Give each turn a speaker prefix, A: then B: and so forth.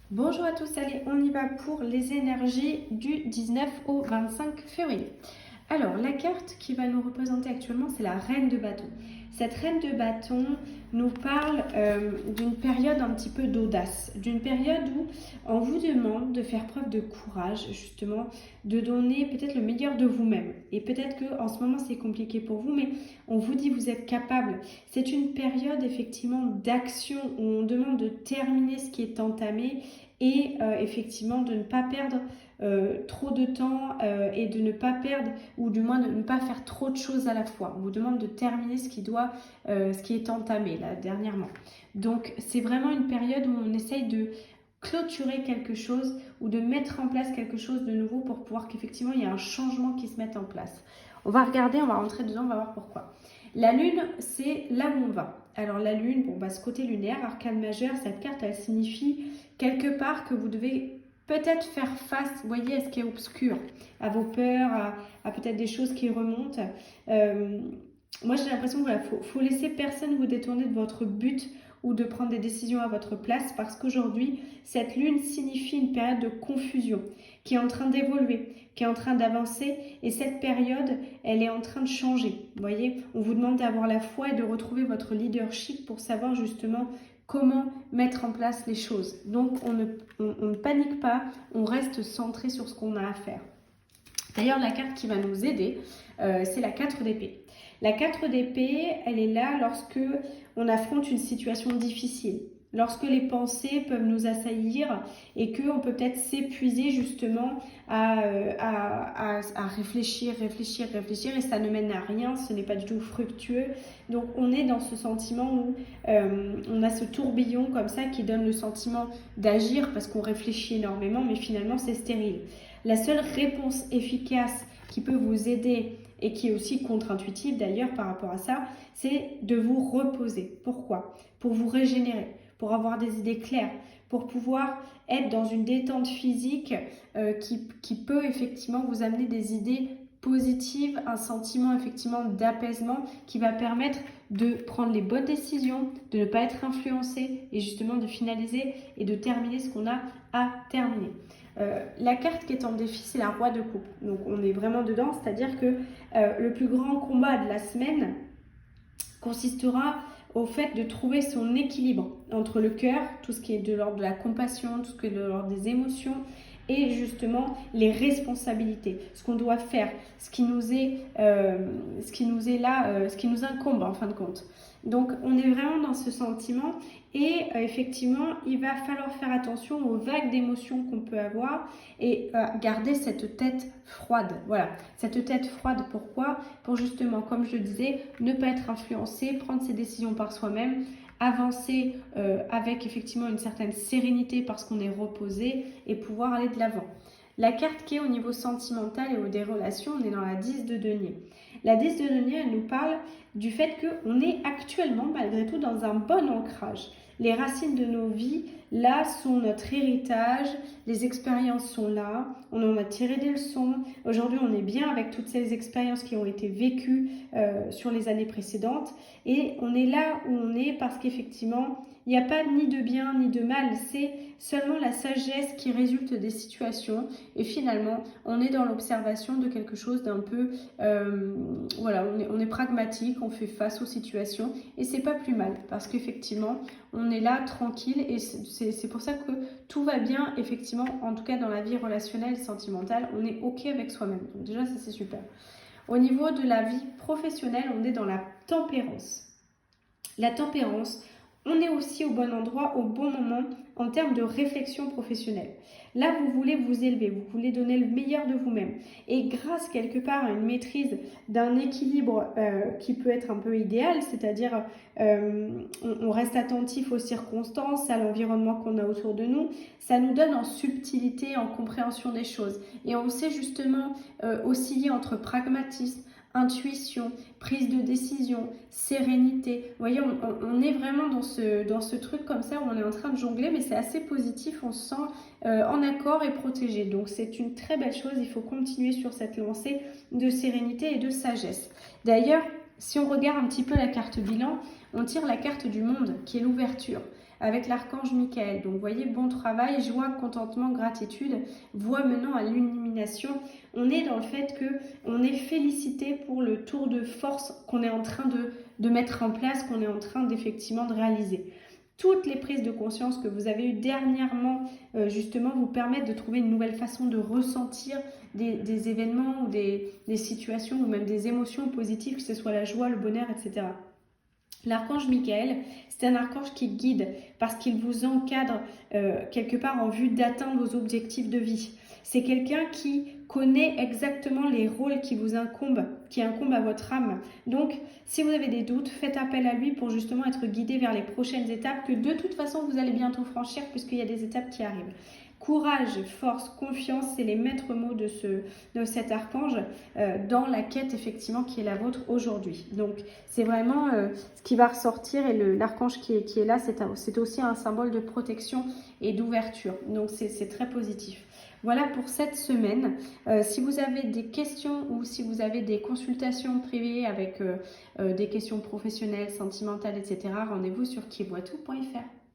A: Bonjour à tous, allez, on y va pour les énergies du 19 au 25 février. Alors, la carte qui va nous représenter actuellement, c'est la Reine de bâton. Cette Reine de bâton nous parle d'une période un petit peu d'audace, d'une période où on vous demande de faire preuve de courage, justement, de donner peut-être le meilleur de vous-même. Et peut-être qu'en ce moment, c'est compliqué pour vous, mais on vous dit vous êtes capable. C'est une période, effectivement, d'action où on demande de terminer ce qui est entamé et effectivement de ne pas perdre trop de temps et de ne pas perdre ou du moins de ne pas faire trop de choses à la fois. On vous demande de terminer ce qui est entamé là dernièrement. Donc c'est vraiment une période où on essaye de clôturer quelque chose ou de mettre en place quelque chose de nouveau pour pouvoir qu'effectivement il y ait un changement qui se mette en place. On va regarder, on va rentrer dedans, on va voir pourquoi. La lune, c'est là où on va. Alors la lune, bon, bah, ce côté lunaire, arcane majeur, cette carte, elle signifie quelque part que vous devez peut-être faire face, vous voyez, à ce qui est obscur, à vos peurs, à peut-être des choses qui remontent. Moi, j'ai l'impression qu'il faut laisser personne vous détourner de votre but ou de prendre des décisions à votre place parce qu'aujourd'hui, cette lune signifie une période de confusion qui est en train d'évoluer, qui est en train d'avancer et cette période, elle est en train de changer. Vous voyez, on vous demande d'avoir la foi et de retrouver votre leadership pour savoir justement comment mettre en place les choses. Donc, on ne panique pas, on reste centré sur ce qu'on a à faire. D'ailleurs, la carte qui va nous aider, c'est la 4 d'épée. La 4 d'épée, elle est là lorsque on affronte une situation difficile, lorsque les pensées peuvent nous assaillir et qu'on peut peut-être s'épuiser justement à réfléchir et ça ne mène à rien, ce n'est pas du tout fructueux. Donc on est dans ce sentiment où on a ce tourbillon comme ça qui donne le sentiment d'agir parce qu'on réfléchit énormément mais finalement c'est stérile. La seule réponse efficace qui peut vous aider et qui est aussi contre-intuitive d'ailleurs par rapport à ça, c'est de vous reposer. Pourquoi? Pour vous régénérer, pour avoir des idées claires, pour pouvoir être dans une détente physique qui peut effectivement vous amener des idées positives, un sentiment effectivement d'apaisement qui va permettre de prendre les bonnes décisions, de ne pas être influencé et justement de finaliser et de terminer ce qu'on a à terminer. La carte qui est en défi, c'est la roi de coupe. Donc on est vraiment dedans, c'est-à-dire que le plus grand combat de la semaine consistera au fait de trouver son équilibre entre le cœur, tout ce qui est de l'ordre de la compassion, tout ce qui est de l'ordre des émotions, et justement les responsabilités, ce qu'on doit faire, ce qui nous est là, ce qui nous incombe en fin de compte. Donc on est vraiment dans ce sentiment et effectivement il va falloir faire attention aux vagues d'émotions qu'on peut avoir et garder cette tête froide. Voilà, cette tête froide pourquoi? Pour justement, comme je le disais, ne pas être influencé, prendre ses décisions par soi-même, avancer avec effectivement une certaine sérénité parce qu'on est reposé et pouvoir aller de l'avant. La carte qui est au niveau sentimental et des relations, on est dans la 10 de denier. La 10 de denier, elle nous parle du fait qu'on est actuellement, malgré tout, dans un bon ancrage. Les racines de nos vies, là, sont notre héritage, les expériences sont là, on en a tiré des leçons. Aujourd'hui, on est bien avec toutes ces expériences qui ont été vécues sur les années précédentes. Et on est là où on est parce qu'effectivement, il n'y a pas ni de bien ni de mal, c'est seulement la sagesse qui résulte des situations. Et finalement, on est dans l'observation de quelque chose d'un peu... voilà, on est pragmatique, on fait face aux situations. Et c'est pas plus mal, parce qu'effectivement, on est là tranquille. Et c'est pour ça que tout va bien, effectivement, en tout cas dans la vie relationnelle et sentimentale. On est OK avec soi-même. Donc déjà, ça c'est super. Au niveau de la vie professionnelle, on est dans la tempérance. La tempérance, on est aussi au bon endroit, au bon moment en termes de réflexion professionnelle. Là, vous voulez vous élever, vous voulez donner le meilleur de vous-même. Et grâce quelque part à une maîtrise d'un équilibre qui peut être un peu idéal, c'est-à-dire on reste attentif aux circonstances, à l'environnement qu'on a autour de nous, ça nous donne en subtilité, en compréhension des choses. Et on sait justement osciller entre pragmatisme, intuition, prise de décision, sérénité. Vous voyez, on est vraiment dans ce truc comme ça où on est en train de jongler, mais c'est assez positif, on se sent en accord et protégé. Donc c'est une très belle chose, il faut continuer sur cette lancée de sérénité et de sagesse. D'ailleurs, si on regarde un petit peu la carte bilan, on tire la carte du monde qui est l'ouverture. avec l'archange Michael. Donc vous voyez, bon travail, joie, contentement, gratitude, voie menant à l'illumination. On est dans le fait que on est félicité pour le tour de force qu'on est en train de mettre en place, qu'on est en train d'effectivement de réaliser. Toutes les prises de conscience que vous avez eues dernièrement, justement, vous permettent de trouver une nouvelle façon de ressentir des événements ou des situations ou même des émotions positives, que ce soit la joie, le bonheur, etc. L'archange Michael, c'est un archange qui guide parce qu'il vous encadre quelque part en vue d'atteindre vos objectifs de vie. C'est quelqu'un qui connaît exactement les rôles qui vous incombent, qui incombent à votre âme. Donc, si vous avez des doutes, faites appel à lui pour justement être guidé vers les prochaines étapes que de toute façon vous allez bientôt franchir puisqu'il y a des étapes qui arrivent. Courage, force, confiance, c'est les maîtres mots de cet archange dans la quête effectivement qui est la vôtre aujourd'hui. Donc c'est vraiment ce qui va ressortir et l'archange qui est là, c'est aussi un symbole de protection et d'ouverture. Donc c'est très positif. Voilà pour cette semaine. Si vous avez des questions ou si vous avez des consultations privées avec des questions professionnelles, sentimentales, etc., rendez-vous sur kivoitout.fr.